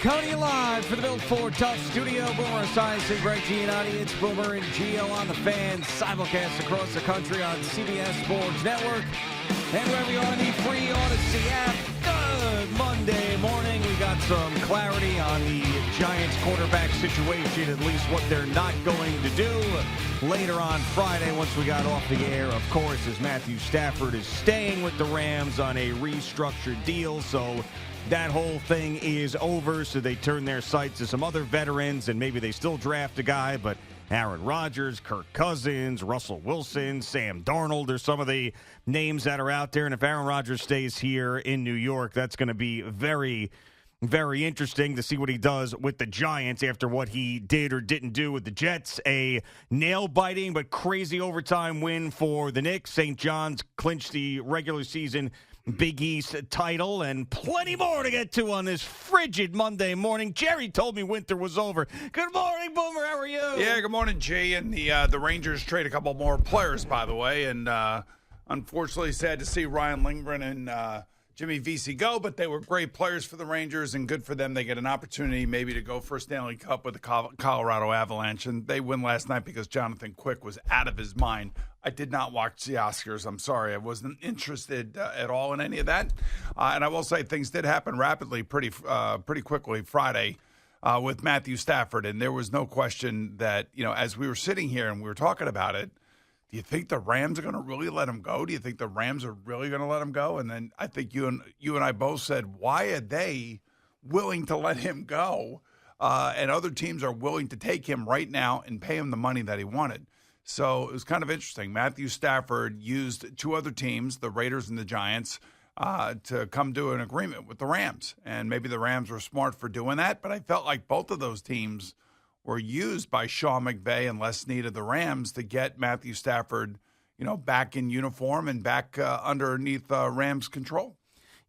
Coming live for the Built Ford Tough Studio. Boomer Esiason, Greg Giannotti. It's Boomer and Gio on the Fan. Simulcast across the country on CBS Sports Network. And wherever you are on the free Odyssey app. Good Monday morning. We got some clarity on the Giants quarterback situation, at least what they're not going to do. Later on Friday, once we got off the air, of course, as Matthew Stafford is staying with the Rams on a restructured deal. So that whole thing is over, so they turn their sights to some other veterans, and maybe they still draft a guy, but Aaron Rodgers, Kirk Cousins, Russell Wilson, Sam Darnold are some of the names that are out there. And if Aaron Rodgers stays here in New York, that's going to be very, very interesting to see what he does with the Giants after what he did or didn't do with the Jets. A nail-biting but crazy overtime win for the Knicks. St. John's clinched the regular season Big East title, and plenty more to get to on this frigid Monday morning. Jerry told me winter was over. Good morning, Boomer. How are you? Yeah, good morning, Jay. And the Rangers trade a couple more players, by the way. And unfortunately, sad to see Ryan Lindgren and Jimmy Vesey go, but they were great players for the Rangers, and good for them. They get an opportunity maybe to go for a Stanley Cup with the Colorado Avalanche, and they win last night because Jonathan Quick was out of his mind. I did not watch the Oscars. I'm sorry. I wasn't interested at all in any of that. And I will say things did happen rapidly, pretty quickly Friday with Matthew Stafford, and there was no question that, as we were sitting here and we were talking about it, do you think the Rams are going to really let him go? Do you think the Rams are really going to let him go? And then I think you and I both said, why are they willing to let him go? And other teams are willing to take him right now and pay him the money that he wanted. So it was kind of interesting. Matthew Stafford used two other teams, the Raiders and the Giants, to come to an agreement with the Rams. And maybe the Rams were smart for doing that, but I felt like both of those teams were used by Sean McVay and Les Snead of the Rams to get Matthew Stafford, back in uniform and back underneath Rams control.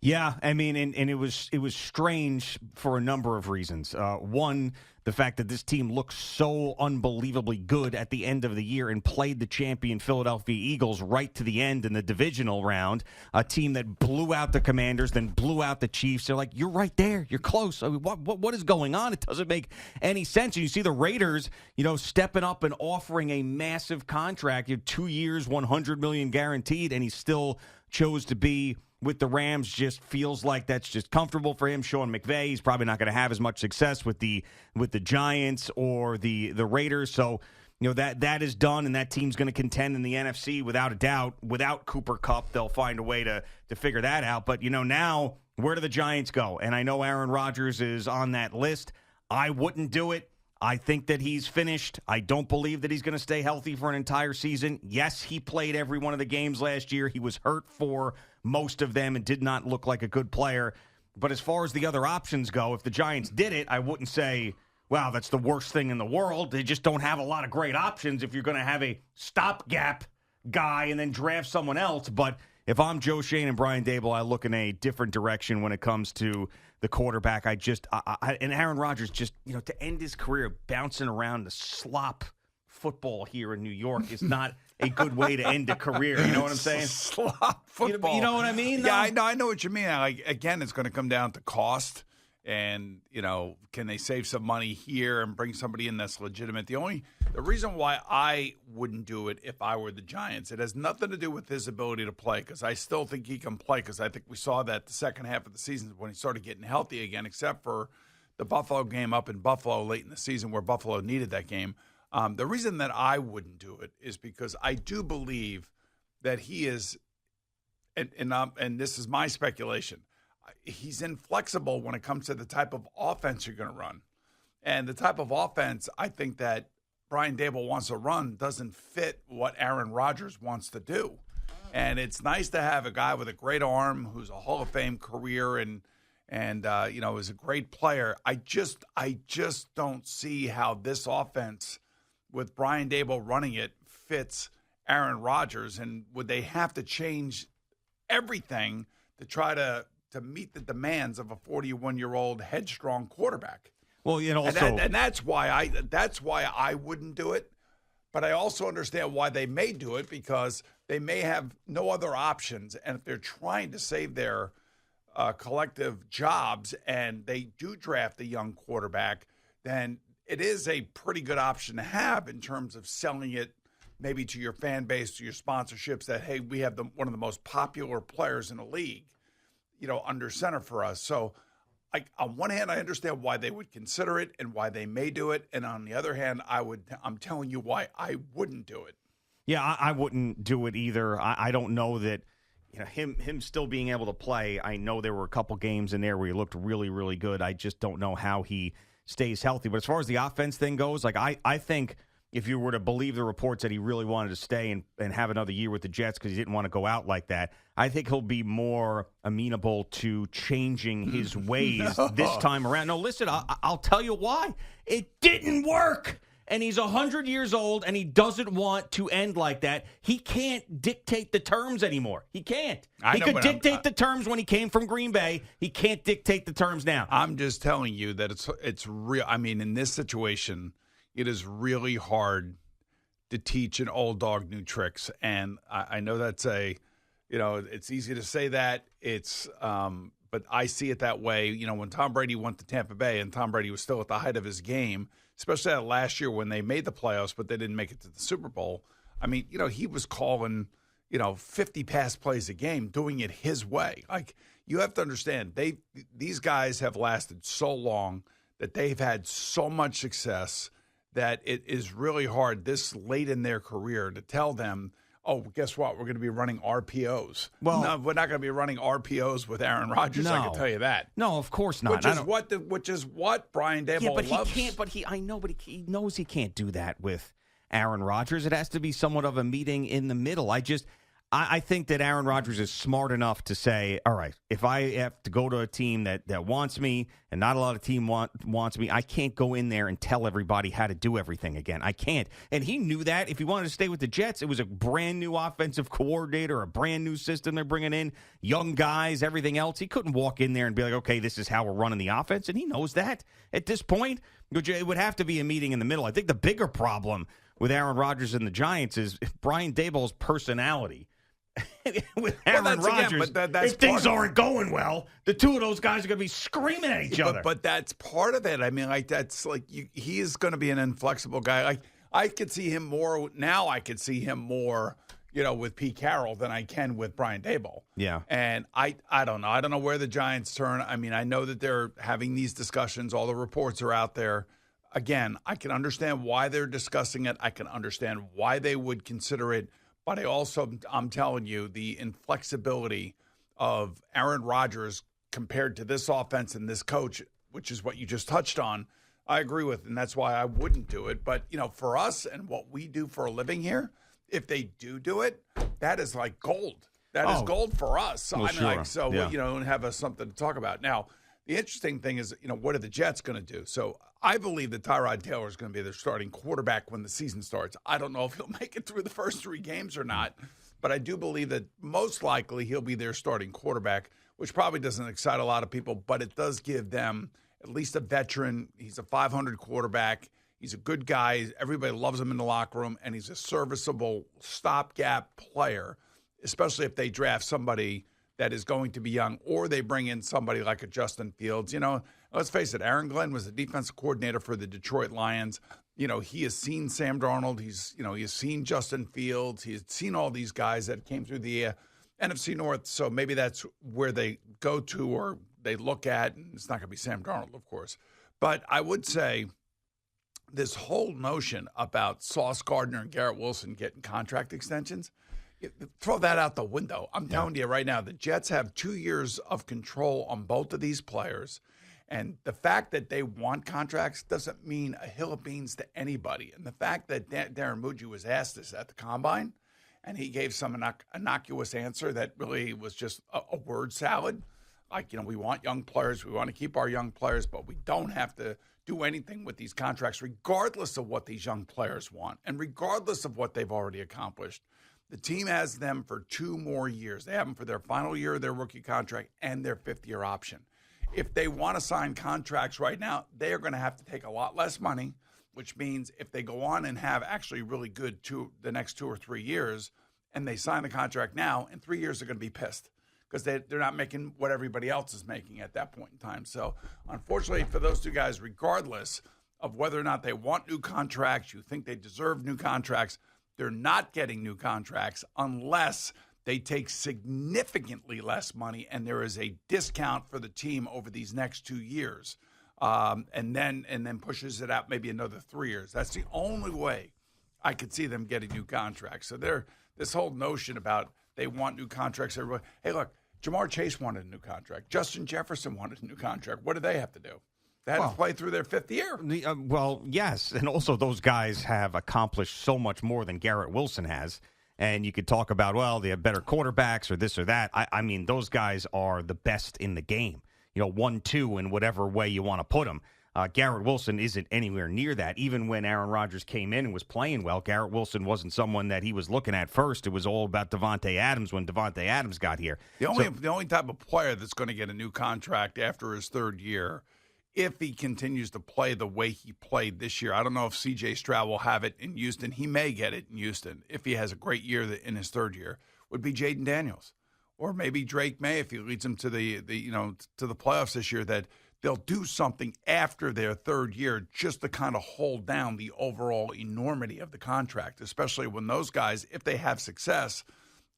Yeah, I mean, and it was strange for a number of reasons. One, the fact that this team looked so unbelievably good at the end of the year and played the champion Philadelphia Eagles right to the end in the divisional round, a team that blew out the Commanders, then blew out the Chiefs. They're like, you're right there. You're close. I mean, what is going on? It doesn't make any sense. And you see the Raiders, stepping up and offering a massive contract, 2 years, $100 million guaranteed, and he still chose to be with the Rams. Just feels like that's just comfortable for him. Sean McVay, he's probably not going to have as much success with the Giants or the Raiders. So, that is done, and that team's going to contend in the NFC without a doubt. Without Cooper Kupp, they'll find a way to figure that out. But, now, where do the Giants go? And I know Aaron Rodgers is on that list. I wouldn't do it. I think that he's finished. I don't believe that he's going to stay healthy for an entire season. Yes, he played every one of the games last year. He was hurt for most of them and did not look like a good player. But as far as the other options go, if the Giants did it, I wouldn't say, wow, that's the worst thing in the world. They just don't have a lot of great options if you're going to have a stopgap guy and then draft someone else. But if I'm Joe Shane and Brian Daboll, I look in a different direction when it comes to the quarterback. And Aaron Rodgers, just, to end his career bouncing around the slop football here in New York is not a good way to end a career. You know what I'm saying? Slop football. You know what I mean? Yeah, I know what you mean. Again, it's going to come down to cost. And, can they save some money here and bring somebody in that's legitimate? The reason why I wouldn't do it if I were the Giants, it has nothing to do with his ability to play, because I still think he can play, because I think we saw that the second half of the season when he started getting healthy again, except for the Buffalo game up in Buffalo late in the season where Buffalo needed that game. The reason that I wouldn't do it is because I do believe that he is, and this is my speculation, he's inflexible when it comes to the type of offense you're going to run. And the type of offense I think that Brian Daboll wants to run doesn't fit what Aaron Rodgers wants to do. And it's nice to have a guy with a great arm who's a Hall of Fame career and is a great player. I just don't see how this offense with Brian Daboll running it fits Aaron Rodgers. And would they have to change everything to try to meet the demands of a 41-year-old headstrong quarterback? Well, and that's why I wouldn't do it. But I also understand why they may do it, because they may have no other options. And if they're trying to save their collective jobs and they do draft a young quarterback, then it is a pretty good option to have in terms of selling it maybe to your fan base, to your sponsorships, that, hey, we have one of the most popular players in the league, under center for us. So on one hand, I understand why they would consider it and why they may do it. And on the other hand, I'm telling you why I wouldn't do it. Yeah, I wouldn't do it either. I don't know that, him still being able to play. I know there were a couple games in there where he looked really, really good. I just don't know how he stays healthy. But as far as the offense thing goes, I think if you were to believe the reports that he really wanted to stay and have another year with the Jets because he didn't want to go out like that, I think he'll be more amenable to changing his ways this time around. No, listen, I'll tell you why. It didn't work. And he's 100 years old, and he doesn't want to end like that. He can't dictate the terms anymore. He can't. He could dictate the terms when he came from Green Bay. He can't dictate the terms now. I'm just telling you that it's real. I mean, in this situation, it is really hard to teach an old dog new tricks. And I know that's it's easy to say that. But I see it that way. When Tom Brady went to Tampa Bay, and Tom Brady was still at the height of his game, especially that last year when they made the playoffs, but they didn't make it to the Super Bowl. I mean, he was calling, 50 pass plays a game, doing it his way. Like, you have to understand, these guys have lasted so long that they've had so much success that it is really hard this late in their career to tell them, oh, guess what? We're going to be running RPOs. Well, no, we're not going to be running RPOs with Aaron Rodgers. No. I can tell you that. No, of course not. Which is what Brian Daboll loves. He can't. But he knows he can't do that with Aaron Rodgers. It has to be somewhat of a meeting in the middle. I think that Aaron Rodgers is smart enough to say, all right, if I have to go to a team that wants me and not a lot of team wants me, I can't go in there and tell everybody how to do everything again. I can't. And he knew that. If he wanted to stay with the Jets, it was a brand new offensive coordinator, a brand new system they're bringing in, young guys, everything else. He couldn't walk in there and be like, okay, this is how we're running the offense. And he knows that at this point. It would have to be a meeting in the middle. I think the bigger problem with Aaron Rodgers and the Giants is Brian Daboll's personality. With Aaron Rodgers, if things aren't going well, the two of those guys are going to be screaming at each other. But that's part of it. I mean, that's he is going to be an inflexible guy. Like, I could see him more now. I could see him more, with Pete Carroll than I can with Brian Daboll. Yeah. And I don't know. I don't know where the Giants turn. I mean, I know that they're having these discussions. All the reports are out there. Again, I can understand why they're discussing it. I can understand why they would consider it. But I'm telling you, the inflexibility of Aaron Rodgers compared to this offense and this coach, which is what you just touched on, I agree with, and that's why I wouldn't do it. But, for us and what we do for a living here, if they do it, that is like gold. That is gold for us. Well, sure. We have something to talk about. Now, the interesting thing is, what are the Jets going to do? So I believe that Tyrod Taylor is going to be their starting quarterback when the season starts. I don't know if he'll make it through the first 3 games or not, but I do believe that most likely he'll be their starting quarterback, which probably doesn't excite a lot of people, but it does give them at least a veteran. He's a 500 quarterback. He's a good guy. Everybody loves him in the locker room, and he's a serviceable stopgap player, especially if they draft somebody that is going to be young, or they bring in somebody like a Justin Fields. Let's face it, Aaron Glenn was the defensive coordinator for the Detroit Lions. He has seen Sam Darnold. He has seen Justin Fields. He has seen all these guys that came through the NFC North. So maybe that's where they go to or they look at. And it's not going to be Sam Darnold, of course. But I would say this whole notion about Sauce Gardner and Garrett Wilson getting contract extensions, throw that out the window. I'm telling you right now, the Jets have 2 years of control on both of these players. And the fact that they want contracts doesn't mean a hill of beans to anybody. And the fact that Darren Muji was asked this at the Combine, and he gave some innocuous answer that really was just a word salad. Like, we want young players. We want to keep our young players, but we don't have to do anything with these contracts, regardless of what these young players want and regardless of what they've already accomplished. The team has them for 2 more years. They have them for their final year of their rookie contract and their 5th-year option. If they want to sign contracts right now, they are going to have to take a lot less money, which means if they go on and have actually really good the next 2 or 3 years and they sign the contract now, in 3 years they're going to be pissed because they're not making what everybody else is making at that point in time. So, unfortunately for those two guys, regardless of whether or not they want new contracts, you think they deserve new contracts, they're not getting new contracts unless they take significantly less money and there is a discount for the team over these next 2 years, and then pushes it out maybe another 3 years. That's the only way I could see them getting new contracts. So this whole notion about they want new contracts, everybody, hey, look, Jamar Chase wanted a new contract. Justin Jefferson wanted a new contract. What do they have to do? They had to play through their fifth year. Well, yes, and also those guys have accomplished so much more than Garrett Wilson has. And you could talk about, well, they have better quarterbacks or this or that. I mean, those guys are the best in the game. 1, 2 in whatever way you want to put them. Garrett Wilson isn't anywhere near that. Even when Aaron Rodgers came in and was playing well, Garrett Wilson wasn't someone that he was looking at first. It was all about Davante Adams when Davante Adams got here. The only type of player that's going to get a new contract after his third year, if he continues to play the way he played this year, I don't know if C.J. Stroud will have it in Houston. He may get it in Houston if he has a great year in his third year, would be Jaden Daniels. Or maybe Drake May if he leads them to the playoffs this year, that they'll do something after their third year just to kind of hold down the overall enormity of the contract, especially when those guys, if they have success,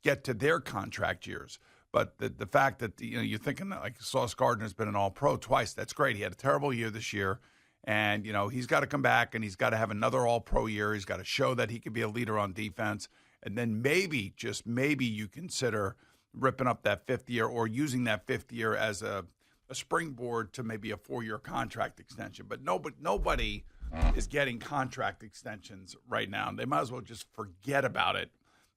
get to their contract years. But the fact that, you're thinking that, like, Sauce Gardner's been an all-pro twice. That's great. He had a terrible year this year. And, he's got to come back and he's got to have another all-pro year. He's got to show that he could be a leader on defense. And then maybe, just maybe, you consider ripping up that fifth year or using that fifth year as a springboard to maybe a 4-year contract extension. But nobody is getting contract extensions right now. They might as well just forget about it.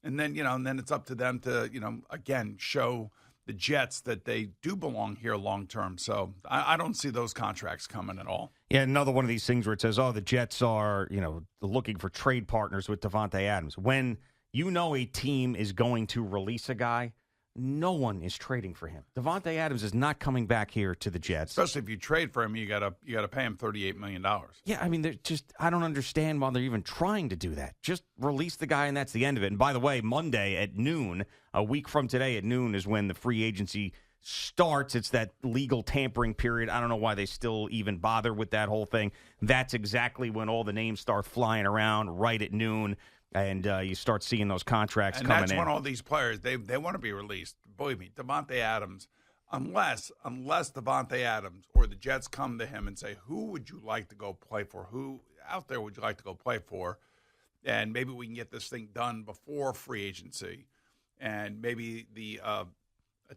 And then, and then it's up to them to, again, show the Jets that they do belong here long term. So I don't see those contracts coming at all. Yeah, another one of these things where it says, the Jets are, looking for trade partners with Davante Adams. When a team is going to release a guy, no one is trading for him. Davante Adams is not coming back here to the Jets. Especially if you trade for him, you gotta pay him $38 million. Yeah, I mean, I don't understand why they're even trying to do that. Just release the guy, and that's the end of it. And by the way, Monday at noon, a week from today at noon, is when the free agency starts. It's that legal tampering period. I don't know why they still even bother with that whole thing. That's exactly when all the names start flying around, right at noon. And you start seeing those contracts coming in. And that's when all these players, they want to be released. Believe me, Davante Adams, unless Davante Adams or the Jets come to him and say, who would you like to go play for? Who out there would you like to go play for? And maybe we can get this thing done before free agency. And maybe a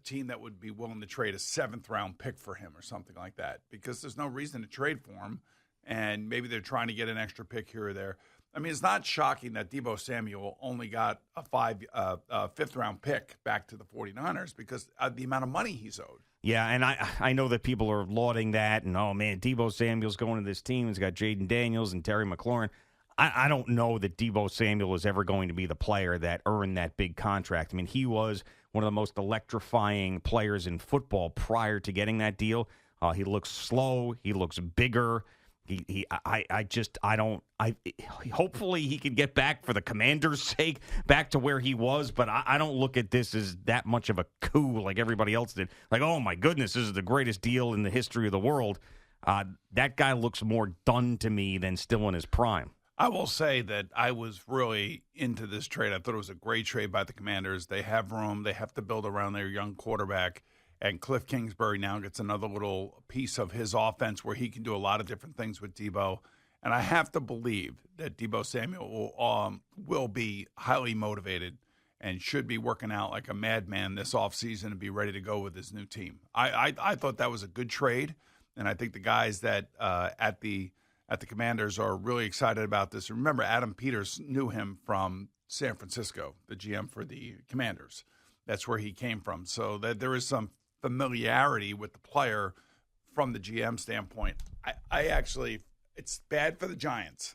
team that would be willing to trade a 7th-round pick for him or something like that. Because there's no reason to trade for him. And maybe they're trying to get an extra pick here or there. I mean, it's not shocking that Deebo Samuel only got a 5th-round pick back to the 49ers because of the amount of money he's owed. Yeah, and I know that people are lauding that, and, oh, man, Deebo Samuel's going to this team. He's got Jaden Daniels and Terry McLaurin. I don't know that Deebo Samuel is ever going to be the player that earned that big contract. I mean, he was one of the most electrifying players in football prior to getting that deal. He looks slow. He looks bigger. Hopefully he can get back for the Commanders' sake, back to where he was, but I don't look at this as that much of a coup like everybody else did. Like, oh my goodness, this is the greatest deal in the history of the world. That guy looks more done to me than still in his prime. I will say that I was really into this trade. I thought it was a great trade by the Commanders. They have room. They have to build around their young quarterback. And Cliff Kingsbury now gets another little piece of his offense where he can do a lot of different things with Deebo. And I have to believe that Deebo Samuel will be highly motivated and should be working out like a madman this offseason and be ready to go with his new team. I thought that was a good trade, and I think the guys that at the Commanders are really excited about this. Remember, Adam Peters knew him from San Francisco, the GM for the Commanders. That's where he came from. So that there is some familiarity with the player from the GM standpoint. I actually, it's bad for the Giants.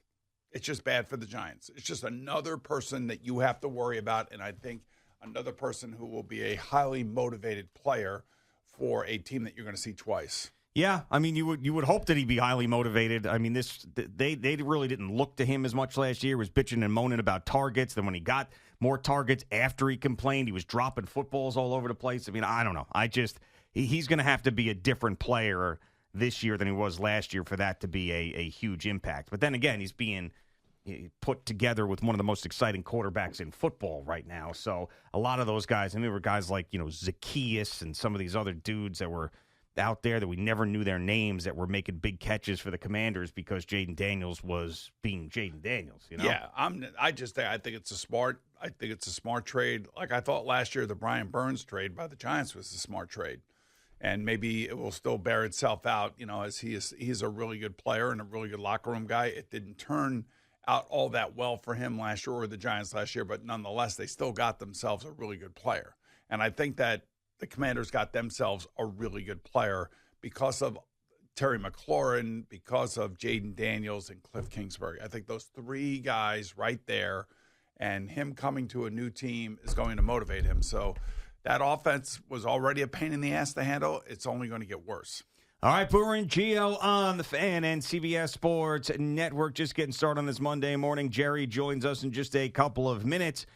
It's just bad for the Giants. It's just another person that you have to worry about, and I think another person who will be a highly motivated player for a team that you're going to see twice. Yeah, I mean, you would hope that he'd be highly motivated. I mean, they really didn't look to him as much last year. He was bitching and moaning about targets. Then when he got more targets after he complained, he was dropping footballs all over the place. I mean, I don't know. He's going to have to be a different player this year than he was last year for that to be a huge impact. But then again, he's being put together with one of the most exciting quarterbacks in football right now. So a lot of those guys, and there were guys like Zacchaeus and some of these other dudes that were out there that we never knew their names that were making big catches for the Commanders because Jaden Daniels was being Jaden Daniels. Yeah, I think it's a smart trade. Like I thought last year, the Brian Burns trade by the Giants was a smart trade, and maybe it will still bear itself out. As he's a really good player and a really good locker room guy. It didn't turn out all that well for him last year or the Giants last year, but nonetheless, they still got themselves a really good player, and I think that the Commanders got themselves a really good player because of Terry McLaurin, because of Jaden Daniels and Cliff Kingsbury. I think those three guys right there and him coming to a new team is going to motivate him. So that offense was already a pain in the ass to handle. It's only going to get worse. All right, Boomer and Gio on the Fan and CBS Sports Network. Just getting started on this Monday morning. Jerry joins us in just a couple of minutes.